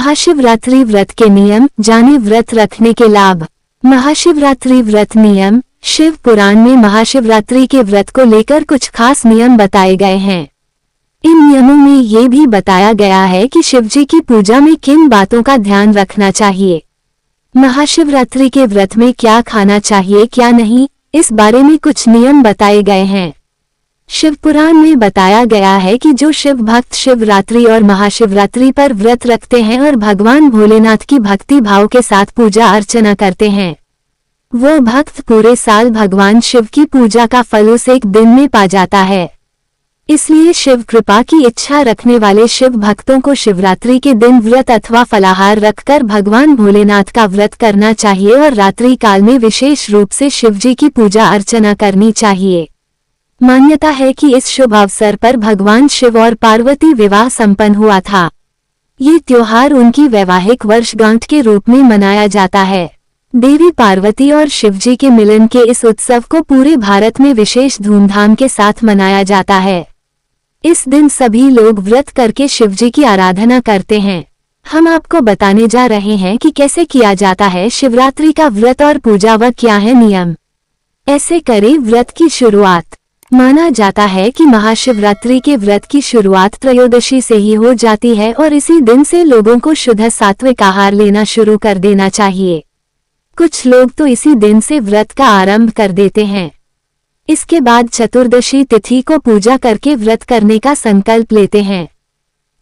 महाशिवरात्रि व्रत के नियम जाने व्रत रखने के लाभ। महाशिवरात्रि व्रत नियम। शिव पुराण में महाशिवरात्रि के व्रत को लेकर कुछ खास नियम बताए गए हैं। इन नियमों में ये भी बताया गया है कि शिवजी की पूजा में किन बातों का ध्यान रखना चाहिए। महाशिवरात्रि के व्रत में क्या खाना चाहिए क्या नहीं, इस बारे में कुछ नियम बताए गए हैं। शिवपुराण में बताया गया है कि जो शिव भक्त शिवरात्रि और महाशिवरात्रि पर व्रत रखते हैं और भगवान भोलेनाथ की भक्ति भाव के साथ पूजा अर्चना करते हैं, वो भक्त पूरे साल भगवान शिव की पूजा का फल उस एक दिन में पा जाता है। इसलिए शिव कृपा की इच्छा रखने वाले शिव भक्तों को शिवरात्रि के दिन व्रत अथवा फलाहार रखकर भगवान भोलेनाथ का व्रत करना चाहिए और रात्रि काल में विशेष रूप से शिवजी की पूजा अर्चना करनी चाहिए। मान्यता है कि इस शुभ अवसर पर भगवान शिव और पार्वती विवाह संपन्न हुआ था। ये त्योहार उनकी वैवाहिक वर्षगांठ के रूप में मनाया जाता है। देवी पार्वती और शिवजी के मिलन के इस उत्सव को पूरे भारत में विशेष धूमधाम के साथ मनाया जाता है। इस दिन सभी लोग व्रत करके शिवजी की आराधना करते हैं। हम आपको बताने जा रहे हैं कि कैसे किया जाता है शिवरात्रि का व्रत और पूजा व क्या है नियम। ऐसे करें व्रत की शुरुआत। माना जाता है कि महाशिवरात्रि के व्रत की शुरुआत त्रयोदशी से ही हो जाती है और इसी दिन से लोगों को शुद्ध सात्विक आहार लेना शुरू कर देना चाहिए। कुछ लोग तो इसी दिन से व्रत का आरंभ कर देते हैं। इसके बाद चतुर्दशी तिथि को पूजा करके व्रत करने का संकल्प लेते हैं।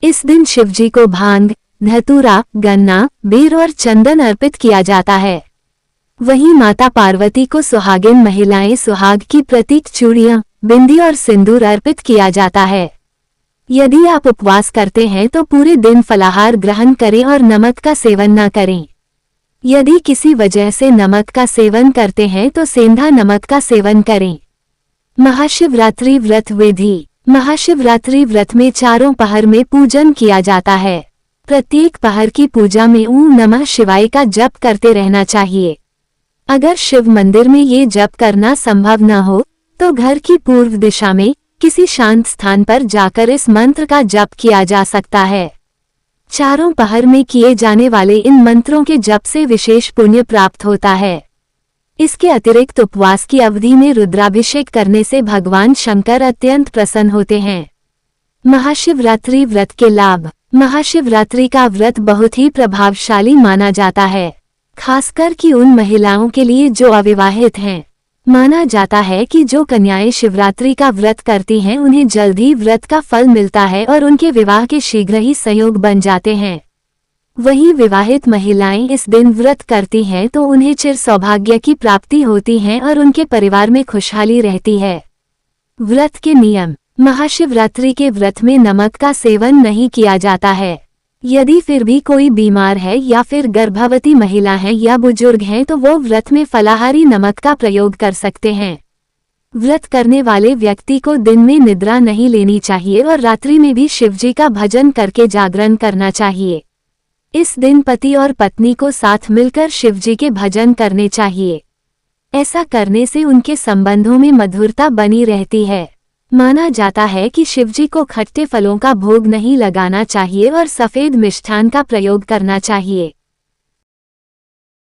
इस दिन शिवजी को भांग, धतूरा, गन्ना, बेर और चंदन अर्पित किया जाता है। वहीं माता पार्वती को सुहागिन महिलाएं सुहाग की प्रतीक चूड़ियां, बिंदी और सिंदूर अर्पित किया जाता है। यदि आप उपवास करते हैं तो पूरे दिन फलाहार ग्रहण करें और नमक का सेवन न करें। यदि किसी वजह से नमक का सेवन करते हैं तो सेंधा नमक का सेवन करें। महाशिवरात्रि व्रत विधि। महाशिवरात्रि व्रत में चारों पहर में पूजन किया जाता है। प्रत्येक पहर की पूजा में ओम नमः शिवाय का जप करते रहना चाहिए। अगर शिव मंदिर में ये जप करना संभव न हो तो घर की पूर्व दिशा में किसी शांत स्थान पर जाकर इस मंत्र का जप किया जा सकता है। चारों पहर में किए जाने वाले इन मंत्रों के जप से विशेष पुण्य प्राप्त होता है। इसके अतिरिक्त उपवास की अवधि में रुद्राभिषेक करने से भगवान शंकर अत्यंत प्रसन्न होते हैं। महाशिवरात्रि व्रत के लाभ। महाशिवरात्रि का व्रत बहुत ही प्रभावशाली माना जाता है, खासकर कि उन महिलाओं के लिए जो अविवाहित हैं। माना जाता है कि जो कन्याएं शिवरात्रि का व्रत करती हैं उन्हें जल्द ही व्रत का फल मिलता है और उनके विवाह के शीघ्र ही संयोग बन जाते हैं। वहीं विवाहित महिलाएं इस दिन व्रत करती हैं तो उन्हें चिर सौभाग्य की प्राप्ति होती है और उनके परिवार में खुशहाली रहती है। व्रत के नियम। महाशिवरात्रि के व्रत में नमक का सेवन नहीं किया जाता है। यदि फिर भी कोई बीमार है या फिर गर्भवती महिला है या बुजुर्ग हैं तो वो व्रत में फलाहारी नमक का प्रयोग कर सकते हैं। व्रत करने वाले व्यक्ति को दिन में निद्रा नहीं लेनी चाहिए और रात्रि में भी शिवजी का भजन करके जागरण करना चाहिए। इस दिन पति और पत्नी को साथ मिलकर शिवजी के भजन करने चाहिए। ऐसा करने से उनके संबंधों में मधुरता बनी रहती है। माना जाता है कि शिवजी को खट्टे फलों का भोग नहीं लगाना चाहिए और सफेद मिष्ठान का प्रयोग करना चाहिए।